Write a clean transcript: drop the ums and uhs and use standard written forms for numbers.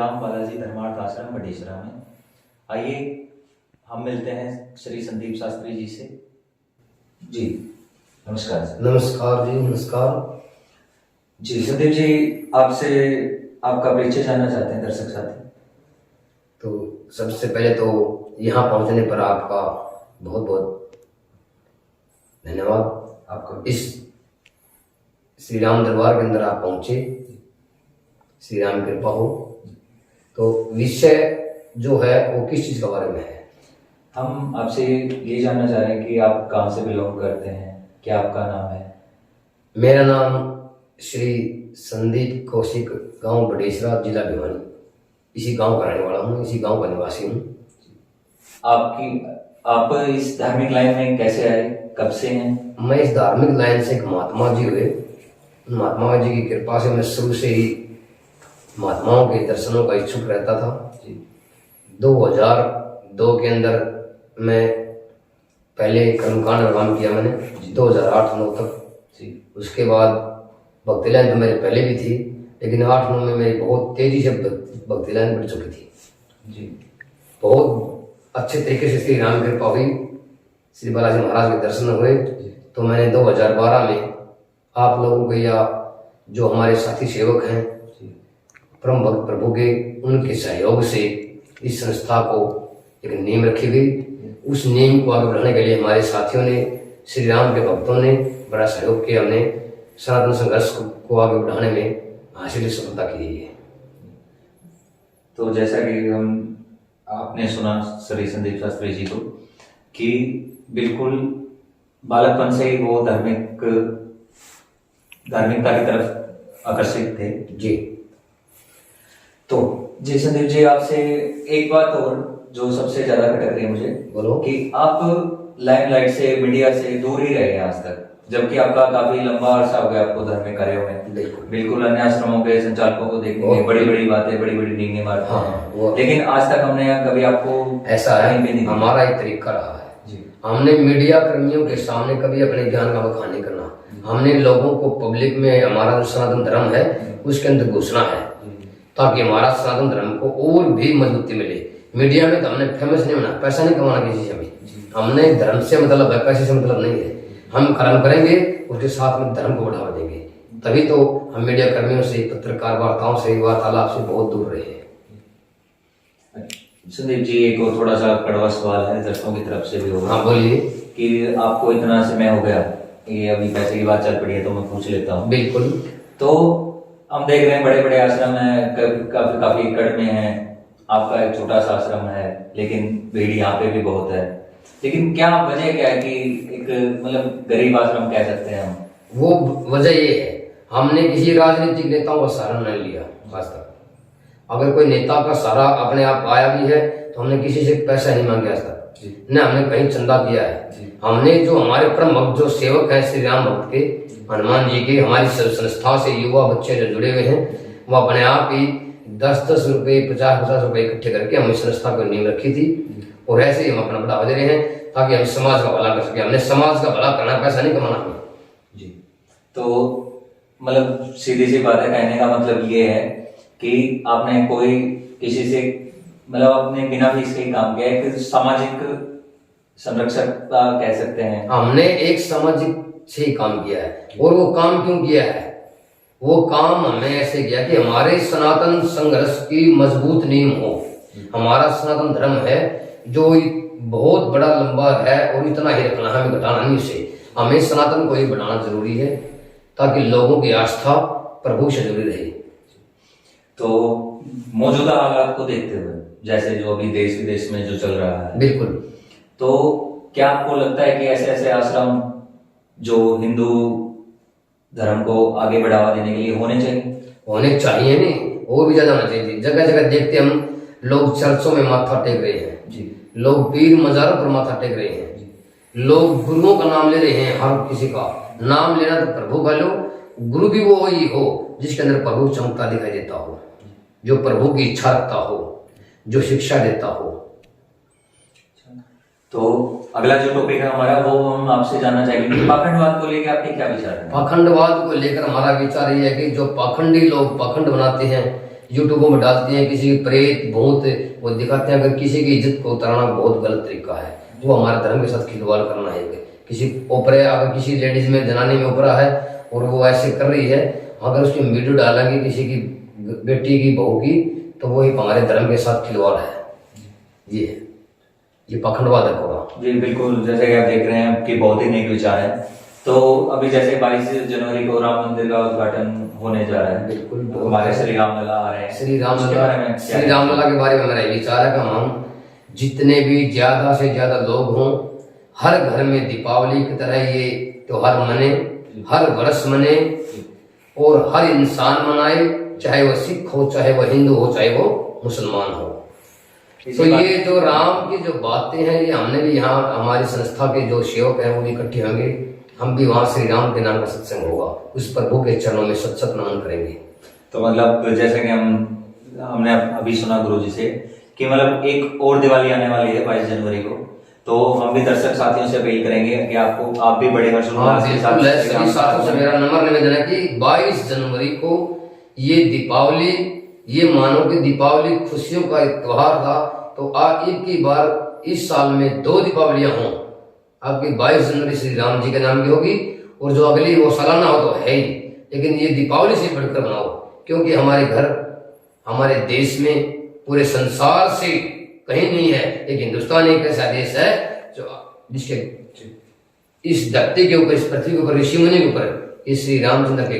राम बालाजी धर्मार्थ आश्रम बडेसरा में। आइए हम मिलते हैं श्री संदीप शास्त्री जी से। जी नमस्कार सर। नमस्कार जी, नमस्कार जी। संदीप जी, आपसे आपका परिचय जानना चाहते हैं दर्शक साथी। तो सबसे पहले तो यहाँ पहुँचने पर आपका बहुत बहुत धन्यवाद। आपका इस श्री राम दरबार के अंदर आप पहुँचे, श्री राम कृपा हो। तो विषय जो है वो किस चीज़ के बारे में है? हम आपसे ये जानना चाह रहे हैं कि आप कहाँ से बिलोंग करते हैं, क्या आपका नाम है? मेरा नाम श्री संदीप कौशिक, गांव बडेसरा, जिला भिवानी। इसी गांव का रहने वाला हूँ, इसी गांव का निवासी हूँ। आप इस धार्मिक लाइन में कैसे आए, कब से हैं? मैं इस धार्मिक लाइन से एक महात्मा जी हुए, महात्मा जी की कृपा से मैं शुरू से ही महात्माओं के दर्शनों का इच्छुक रहता था। 2002 के अंदर मैं पहले कर्मकांड आरंभ किया मैंने, 2008-9 तक। उसके बाद भक्ति लाइन तो मेरे पहले भी थी, लेकिन 8-9 में मेरी बहुत तेजी से भक्ति लाइन बढ़ चुकी थी जी। बहुत अच्छे तरीके से श्री राम कृपा हुई, श्री बालाजी महाराज के दर्शन हुए। तो मैंने 2012 में आप लोगों को या जो हमारे साथी सेवक हैं परम भक्त प्रभु के, उनके सहयोग से इस संस्था को एक नींव रखी गई। उस नींव को आगे बढ़ाने के लिए हमारे साथियों ने, श्री राम के भक्तों ने बड़ा सहयोग किया। हमने सनातन संघर्ष को आगे बढ़ाने में हासिल सफलता की है। तो जैसा कि आपने सुना श्री संदीप शास्त्री जी को कि बिल्कुल बालकपन से ही वो धार्मिकता की तरफ आकर्षित थे जी। तो जी संदीप जी, आपसे एक बात और जो सबसे ज्यादा खटक रही है मुझे, बोलो। कि आप लाइमलाइट से, मीडिया से दूर ही रहे हैं आज तक, जबकि आपका काफी लंबा अरसा हो गया आपको धार्मिक कार्यों में। बिल्कुल अन्य आश्रमों के संचालकों को देखेंगे, बड़ी बड़ी बातें, बड़ी बड़ी डींगे मारते हैं, लेकिन आज तक हमने कभी आपको ऐसा है, नहीं। हमारा एक तरीका रहा है जी। हमने मीडिया कर्मियों के सामने कभी अपने ज्ञान का बखान नहीं करना। हमने लोगों को पब्लिक में हमारा जो सनातन धर्म है उसके अंदर घुसना है, ताकि हमारा सनातन धर्म को और भी मजबूती मिले। मीडिया में तो हमने फेमस नहीं होना, पैसा नहीं कमाना किसी से भी। हमने धर्म से मतलब है, पैसे से मतलब नहीं है। हम कर्म करेंगे, उसके साथ में धर्म को बढ़ावा देंगे, तभी तो हम मीडिया कर्मियों से, पत्रकार वार्ताओं से, वार्तालाप से बहुत दूर रहे हैं। संदीप जी, एक और थोड़ा सा कड़वा सवाल है, दर्शकों की तरफ से भी होगा। हाँ बोलिए। कि आपको इतना समय हो गया, ये अभी पैसे की बात चल पड़ी है तो मैं पूछ लेता हूँ। बिल्कुल। तो हम देख रहे हैं बड़े बड़े आश्रम है, काफी एकड़ में है, आपका एक छोटा सा आश्रम है, लेकिन भीड़ यहाँ पे भी बहुत है। लेकिन क्या वजह क्या है कि एक मतलब गरीब आश्रम कह सकते हैं हम? वो वजह ये है, हमने किसी राजनीतिक नेताओं का सहारा नहीं लिया आज तक। अगर कोई नेता का सहारा अपने आप आया भी है तो हमने किसी से पैसा नहीं मांगे आज तक, न हमने कहीं चंदा दिया है। हमने जो हमारे परम भक्त जो सेवक हैं श्री राम भक्त के, हनुमान जी के, हमारी संस्था से युवा बच्चे जो जुड़े हुए हैं, वो अपने आप ही 10-10 रुपए, 50-50 रुपए इकट्ठे करके हम इस संस्था को नींव रखी थी। और ऐसे ही हम अपना बढ़ावा दे रहे हैं ताकि हम समाज का भला कर सके। हमने समाज का भला करना, पैसा नहीं कमाना हमें जी। तो मतलब सीधी सी बात है, कहने का मतलब ये है कि आपने कोई किसी से मतलब अपने बिना फीस के काम किया है, कि सामाजिक संरक्षक कह सकते हैं। हमने एक सामाजिक से ही काम किया है। और वो काम क्यों किया है? वो काम हमने ऐसे किया कि हमारे सनातन संघर्ष की मजबूत नींव हो। हमारा सनातन धर्म है जो बहुत बड़ा लंबा है और इतना ही रखना, हमें घटाना नहीं उसे। हमें सनातन को ही बढ़ाना जरूरी है ताकि लोगों की आस्था प्रभु से जुड़ी रहे। तो मौजूदा हालात को देखते हुए, जैसे जो अभी देश विदेश में जो चल रहा है, बिल्कुल, तो क्या आपको लगता है कि ऐसे ऐसे आश्रम जो हिंदू धर्म को आगे बढ़ावा देने के लिए होने चाहिए नहीं, और भी ज्यादा होना चाहिए। जगह जगह देखते हम लोग चर्चों में माथा टेक रहे हैं जी, लोग पीर मजारों पर माथा टेक रहे हैं जी, लोग गुरुओं का नाम ले रहे हैं। हर किसी का नाम लेना तो प्रभु का लो, गुरु भी वो ही हो जिसके अंदर प्रभु चमकता दिखाई देता हो, जो प्रभु की इच्छा रखता हो, जो शिक्षा देता हो। तो अगला जो टॉपिक है हमारा, वो हम आपसे जानना चाहेंगे कि पाखंडवाद को लेकर आपके क्या विचार है? पाखंडवाद को लेकर हमारा विचार ये है कि जो पाखंडी लोग पाखंड बनाते हैं, यूट्यूबों में डालते हैं, किसी की प्रेत भूत वो दिखाते हैं। अगर किसी की इज्जत को उतारना बहुत गलत तरीका है, वो हमारे धर्म के साथ खिलवाड़ करना है। किसी ओपरे अगर किसी लेडीज में जनानी में ओपरा है और वो ऐसे कर रही है, अगर उसकी वीडियो डालेंगे किसी की बेटी की बहू की, तो वो एक हमारे धर्म के साथ खिलवाड़ है। ये पखंडवाद होगा जी बिल्कुल। जैसे कि आप देख रहे हैं कि बहुत ही नेक विचार है। तो अभी जैसे 22 जनवरी को राम मंदिर का उद्घाटन होने जा रहा है, बिल्कुल। हमारे श्री राम लला आ रहे हैं। श्री राम उसके बारे में क्या श्री राम लला के बारे में मेरा विचार है कि हम जितने भी ज्यादा से ज्यादा लोग हों, हर घर में दीपावली की तरह ये त्योहार मने, हर वर्ष मने और हर इंसान मनाए, चाहे वो सिख हो, चाहे वो हिंदू हो, चाहे वो मुसलमान हो। तो ये जो राम की जो बातें हैं, ये हमने भी यहाँ हमारी संस्था के जो सेवक हैं वो भी इकट्ठे होंगे, हम भी वहाँ श्री राम के नाम का सत्संग होगा, उस प्रभु के चरणों में सत नमन करेंगे। तो मतलब जैसे कि हमने अभी सुना गुरुजी से कि मतलब एक और दिवाली आने वाली है 22 जनवरी को, तो हम भी दर्शक साथियों से अपील करेंगे कि आप भी बड़े हर्षोल्लास के साथ सभी साथियों से मेरा नम्र निवेदन है कि 22 जनवरी को ये दीपावली, ये मानो कि दीपावली खुशियों का एक त्योहार था, तो आप एक ही बार इस साल में 2 दीपावलियां हों। आपकी 22 जनवरी श्री राम जी के नाम की होगी और जो अगली वो सालाना हो तो है ही, लेकिन ये दीपावली से बढ़कर बनाओ, क्योंकि हमारे घर, हमारे देश में, पूरे संसार से कहीं नहीं है, एक हिंदुस्तान एक ऐसा देश है जो जिसके इस धरती के ऊपर, इस पृथ्वी के ऊपर, ऋषि मुनि के ऊपर इस श्री रामचंद्र के